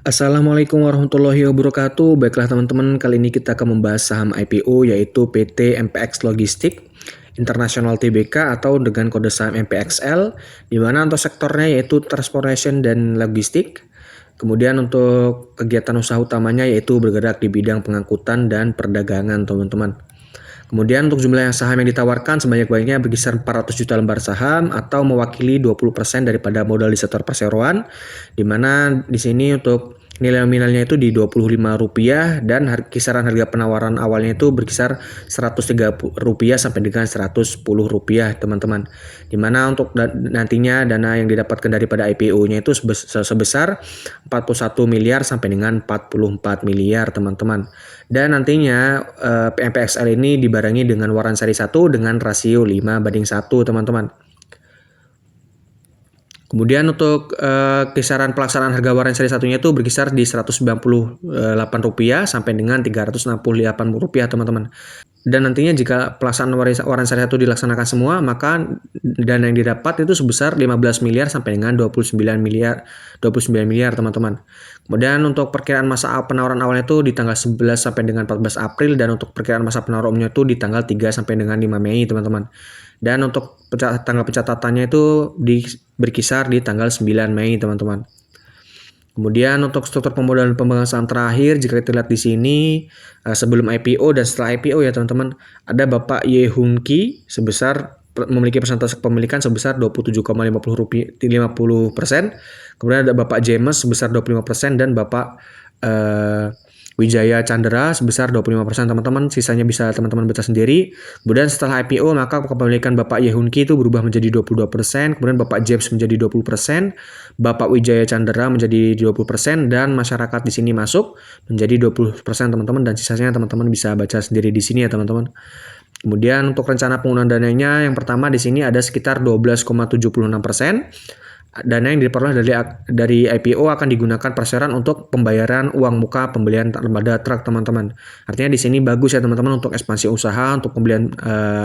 Assalamualaikum warahmatullahi wabarakatuh. Baiklah teman-teman, kali ini kita akan membahas saham IPO yaitu PT MPX Logistik International Tbk atau dengan kode saham MPXL, di mana untuk sektornya yaitu transportation dan logistik. Kemudian untuk kegiatan usaha utamanya yaitu bergerak di bidang pengangkutan dan perdagangan teman-teman. Kemudian untuk jumlah yang saham yang ditawarkan sebanyak-banyaknya berkisar 400 juta lembar saham atau mewakili 20% daripada modal di sektor perseroan, di mana di sini untuk nilai nominalnya itu di Rp25 dan kisaran harga penawaran awalnya itu berkisar Rp130 sampai dengan Rp110 teman-teman. Di mana untuk nantinya dana yang didapatkan daripada IPO-nya itu sebesar 41 miliar sampai dengan 44 miliar teman-teman. Dan nantinya MPXL ini dibarengi dengan waran seri 1 dengan rasio 5:1 teman-teman. Kemudian untuk kisaran pelaksanaan harga waran seri satunya itu berkisar di Rp198 sampai dengan Rp368 teman-teman. Dan nantinya jika pelaksanaan waran seri 1 dilaksanakan semua, maka dana yang didapat itu sebesar 15 miliar sampai dengan 29 miliar teman-teman. Kemudian untuk perkiraan masa penawaran awalnya itu di tanggal 11 sampai dengan 14 April dan untuk perkiraan masa penawaran umumnya itu di tanggal 3 sampai dengan 5 Mei teman-teman. Dan untuk tanggal pencatatannya itu berkisar di tanggal 9 Mei teman-teman. Kemudian untuk struktur pemodalan pemegang saham terakhir, jika kita lihat di sini sebelum IPO dan setelah IPO ya teman-teman, ada Bapak Ye Hun Ki memiliki persentase kepemilikan sebesar 27,50%. Kemudian ada Bapak James sebesar 25% dan Bapak Wijaya Chandra sebesar 25% teman-teman, sisanya bisa teman-teman baca sendiri. Kemudian setelah IPO maka kepemilikan Bapak Ye Hun Ki itu berubah menjadi 22%, kemudian Bapak James menjadi 20%, Bapak Wijaya Chandra menjadi 20% dan masyarakat di sini masuk menjadi 20% teman-teman, dan sisanya teman-teman bisa baca sendiri di sini ya teman-teman. Kemudian untuk rencana penggunaan dananya, yang pertama di sini ada sekitar 12,76%. Dana yang diperoleh dari IPO akan digunakan perseroan untuk pembayaran uang muka pembelian armada truk teman-teman. Artinya di sini bagus ya teman-teman untuk ekspansi usaha untuk pembelian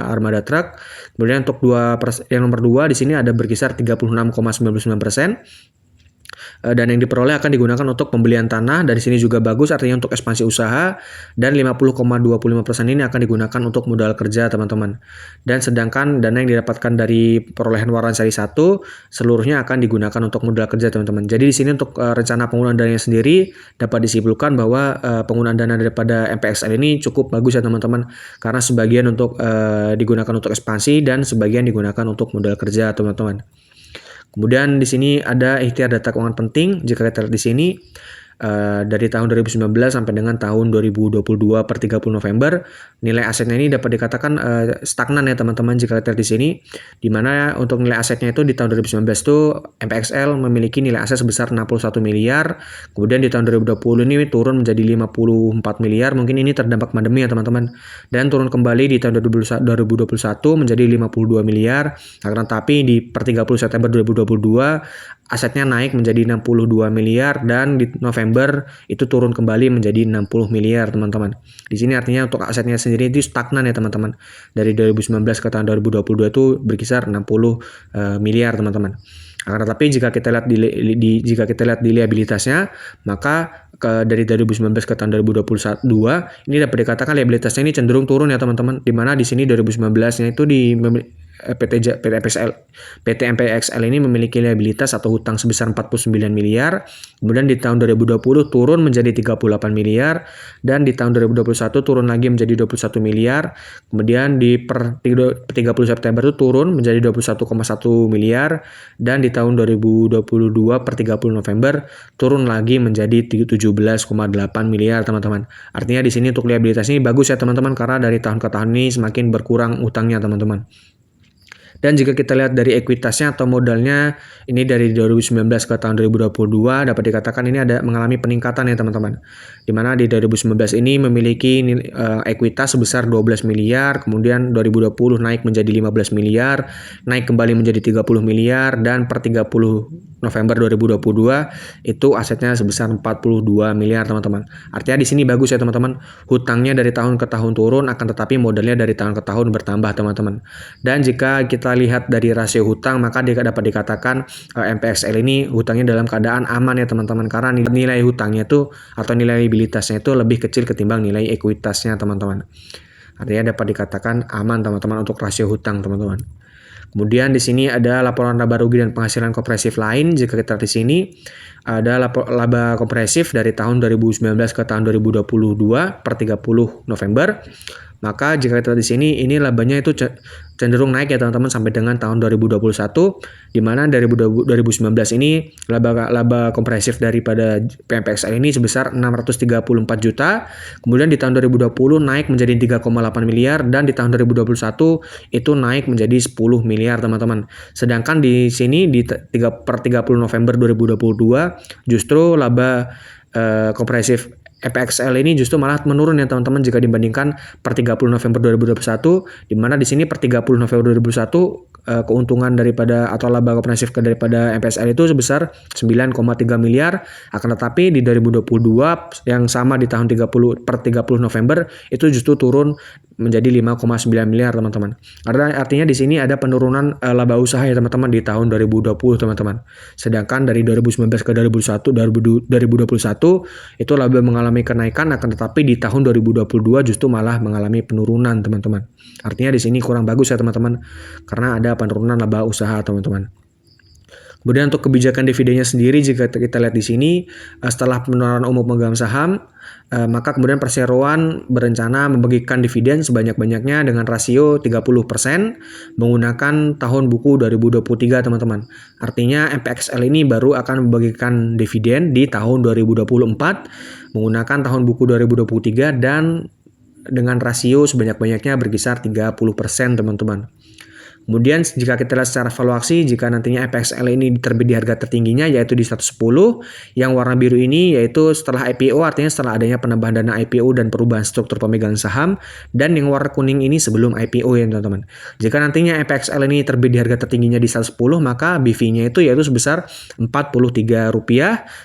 armada truk. Kemudian untuk yang nomor 2 di sini ada berkisar 36,99%. Dan yang diperoleh akan digunakan untuk pembelian tanah. Dari sini juga bagus, artinya untuk ekspansi usaha. Dan 50,25% ini akan digunakan untuk modal kerja teman-teman. Dan sedangkan dana yang didapatkan dari perolehan waran seri 1 seluruhnya akan digunakan untuk modal kerja teman-teman. Jadi di sini untuk rencana penggunaan dananya sendiri dapat disimpulkan bahwa penggunaan dana daripada MPXL ini cukup bagus ya teman-teman, karena sebagian untuk digunakan untuk ekspansi dan sebagian digunakan untuk modal kerja teman-teman. Kemudian di sini ada ikhtiar data keuangan penting. Jika kita lihat di sini dari tahun 2019 sampai dengan tahun 2022 per 30 November, nilai asetnya ini dapat dikatakan stagnan ya teman-teman jika kita lihat di sini, di mana untuk nilai asetnya itu di tahun 2019 itu MPXL memiliki nilai aset sebesar 61 miliar, kemudian di tahun 2020 ini turun menjadi 54 miliar, mungkin ini terdampak pandemi ya teman-teman, dan turun kembali di tahun 2021 menjadi 52 miliar, akan tetapi di per 30 September 2022 asetnya naik menjadi 62 miliar dan di November itu turun kembali menjadi 60 miliar teman-teman. Di sini artinya untuk asetnya sendiri itu stagnan ya teman-teman. Dari 2019 ke tahun 2022 itu berkisar 60 miliar teman-teman. Akan tetapi jika kita lihat di liabilitasnya, maka dari 2019 ke tahun 2022 ini dapat dikatakan liabilitasnya ini cenderung turun ya teman-teman. Di mana di sini 2019-nya itu di PT MPXL ini memiliki liabilitas atau hutang sebesar 49 miliar, kemudian di tahun 2020 turun menjadi 38 miliar, dan di tahun 2021 turun lagi menjadi 21 miliar, kemudian di per 30 September itu turun menjadi 21,1 miliar, dan di tahun 2022 per 30 November turun lagi menjadi 17,8 miliar teman-teman. Artinya di sini untuk liabilitas ini bagus ya teman-teman, karena dari tahun ke tahun ini semakin berkurang utangnya teman-teman. Dan jika kita lihat dari ekuitasnya atau modalnya, ini dari 2019 ke tahun 2022 dapat dikatakan ini ada mengalami peningkatan ya teman-teman. Di mana di 2019 ini memiliki ekuitas sebesar 12 miliar, kemudian 2020 naik menjadi 15 miliar, naik kembali menjadi 30 miliar, dan per 30 November 2022 itu asetnya sebesar 42 miliar teman-teman. Artinya di sini bagus ya teman-teman, hutangnya dari tahun ke tahun turun, akan tetapi modalnya dari tahun ke tahun bertambah teman-teman. Dan jika kita kita lihat dari rasio hutang, maka dapat dikatakan MPXL ini hutangnya dalam keadaan aman ya teman-teman, karena nilai hutangnya itu atau nilai liabilitasnya itu lebih kecil ketimbang nilai ekuitasnya teman-teman. Artinya dapat dikatakan aman teman-teman untuk rasio hutang teman-teman. Kemudian di sini ada laporan laba rugi dan penghasilan kompresif lain. Jika kita lihat di sini ada laba kompresif dari tahun 2019 ke tahun 2022 per 30 November. Maka jika kita lihat di sini ini labanya itu cenderung naik ya teman-teman sampai dengan tahun 2021, di mana dari 2019 ini laba kompresif daripada PMPXL ini sebesar 634 juta. Kemudian di tahun 2020 naik menjadi 3,8 miliar dan di tahun 2021 itu naik menjadi 10 miliar teman-teman. Sedangkan di sini per 30 November 2022 justru laba kompresif MPXL ini justru malah menurun ya teman-teman jika dibandingkan per 30 November 2021, di mana di sini per 30 November 2021 keuntungan daripada atau laba kompresif daripada MPXL itu sebesar 9,3 miliar, akan tetapi di 2022 yang sama di tahun per 30 November itu justru turun menjadi 5,9 miliar teman-teman. Artinya di sini ada penurunan laba usaha ya teman-teman di tahun 2020 teman-teman. Sedangkan dari 2019 ke 2021 itu laba mengalami kenaikan, akan tetapi di tahun 2022 justru malah mengalami penurunan teman-teman. Artinya di sini kurang bagus ya teman-teman karena ada penurunan laba usaha teman-teman. Kemudian untuk kebijakan dividennya sendiri jika kita lihat di sini setelah penurunan umum pemegang saham maka kemudian perseroan berencana membagikan dividen sebanyak-banyaknya dengan rasio 30% menggunakan tahun buku 2023 teman-teman. Artinya MPXL ini baru akan membagikan dividen di tahun 2024 menggunakan tahun buku 2023 dan dengan rasio sebanyak-banyaknya berkisar 30% teman-teman. Kemudian jika kita lihat secara valuasi, jika nantinya MPXL ini terbit di harga tertingginya yaitu di 110, yang warna biru ini yaitu setelah IPO, artinya setelah adanya penambahan dana IPO dan perubahan struktur pemegang saham, dan yang warna kuning ini sebelum IPO ya teman-teman. Jika nantinya MPXL ini terbit di harga tertingginya di 110, maka BV-nya itu yaitu sebesar Rp43,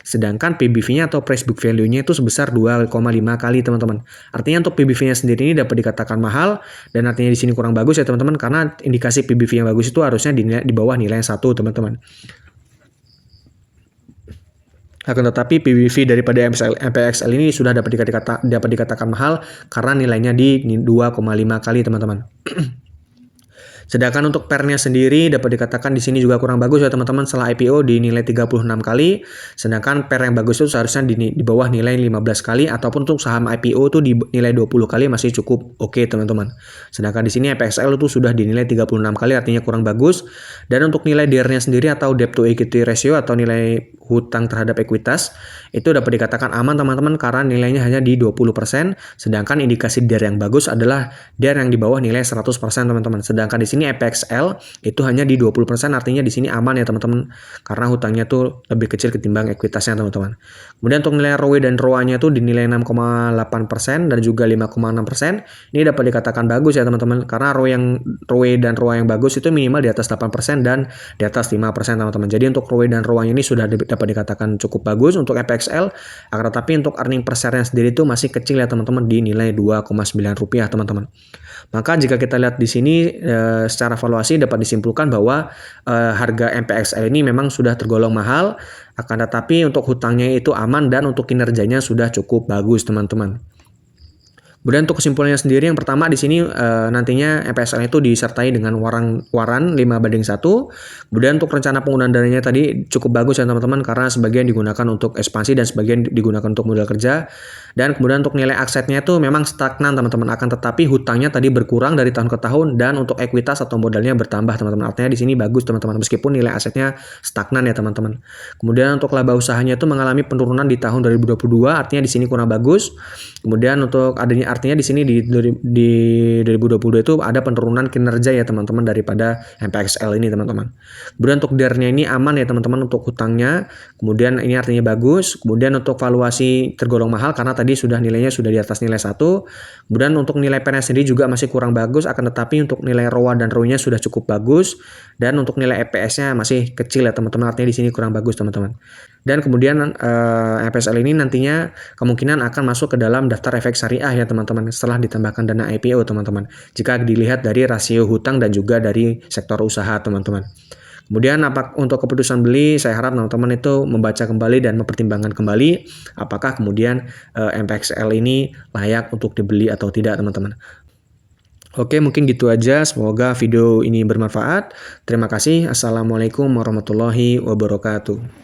sedangkan PBV-nya atau price book value-nya itu sebesar 2,5 kali teman-teman. Artinya untuk PBV-nya sendiri ini dapat dikatakan mahal dan artinya di sini kurang bagus ya teman-teman karena indikasi PBV yang bagus itu harusnya di bawah nilai 1 teman-teman. Akan tetapi PBV daripada MPXL ini sudah dapat dikatakan mahal karena nilainya di 2,5 kali teman-teman. Sedangkan untuk PER-nya sendiri dapat dikatakan di sini juga kurang bagus ya teman-teman, setelah IPO dinilai 36 kali, sedangkan PER yang bagus itu seharusnya di bawah nilai 15 kali, ataupun untuk saham IPO itu dinilai 20 kali masih cukup oke teman-teman. Sedangkan di sini MPXL itu sudah dinilai 36 kali, artinya kurang bagus. Dan untuk nilai DER-nya sendiri atau debt to equity ratio atau nilai hutang terhadap ekuitas itu dapat dikatakan aman teman-teman karena nilainya hanya di 20%, sedangkan indikasi DER yang bagus adalah DER yang di bawah nilai 100% teman-teman. Sedangkan di sini MPXL itu hanya di 20%, artinya di sini aman ya teman-teman karena hutangnya tuh lebih kecil ketimbang ekuitasnya teman-teman. Kemudian untuk nilai ROE dan ROA-nya itu dinilai 6,8% dan juga 5,6%. Ini dapat dikatakan bagus ya teman-teman karena ROE dan ROA yang bagus itu minimal di atas 8% dan di atas 5% teman-teman. Jadi untuk ROE dan ROA-nya ini sudah dapat dikatakan cukup bagus untuk MPXL, akan tetapi untuk earning per share-nya sendiri itu masih kecil ya teman-teman di nilai Rp2,9 teman-teman. Maka jika kita lihat di sini secara valuasi dapat disimpulkan bahwa harga MPXL ini memang sudah tergolong mahal, akan tetapi untuk hutangnya itu aman dan untuk kinerjanya sudah cukup bagus teman-teman. Kemudian untuk kesimpulannya sendiri, yang pertama di sini nantinya MPXL itu disertai dengan waran 5/1. Kemudian untuk rencana penggunaan dananya tadi cukup bagus ya teman-teman karena sebagian digunakan untuk ekspansi dan sebagian digunakan untuk modal kerja. Dan kemudian untuk nilai asetnya itu memang stagnan teman-teman, akan tetapi hutangnya tadi berkurang dari tahun ke tahun dan untuk ekuitas atau modalnya bertambah teman-teman. Artinya di sini bagus teman-teman meskipun nilai asetnya stagnan ya teman-teman. Kemudian untuk laba usahanya itu mengalami penurunan di tahun 2022, artinya di sini kurang bagus. Kemudian untuk artinya di sini di 2022 itu ada penurunan kinerja ya teman-teman daripada MPXL ini teman-teman. Kemudian untuk DER-nya ini aman ya teman-teman untuk hutangnya. Kemudian ini artinya bagus. Kemudian untuk valuasi tergolong mahal karena tadi tadi nilainya sudah di atas nilai 1. Kemudian untuk nilai PEN sendiri juga masih kurang bagus, akan tetapi untuk nilai ROA dan ROE-nya sudah cukup bagus, dan untuk nilai EPS-nya masih kecil ya teman-teman, artinya di sini kurang bagus teman-teman. Dan kemudian FSL ini nantinya kemungkinan akan masuk ke dalam daftar efek syariah ya teman-teman, setelah ditambahkan dana IPO teman-teman, jika dilihat dari rasio hutang dan juga dari sektor usaha teman-teman. Kemudian untuk keputusan beli, saya harap teman-teman itu membaca kembali dan mempertimbangkan kembali apakah kemudian MPXL ini layak untuk dibeli atau tidak teman-teman. Oke, mungkin gitu aja. Semoga video ini bermanfaat. Terima kasih. Assalamualaikum warahmatullahi wabarakatuh.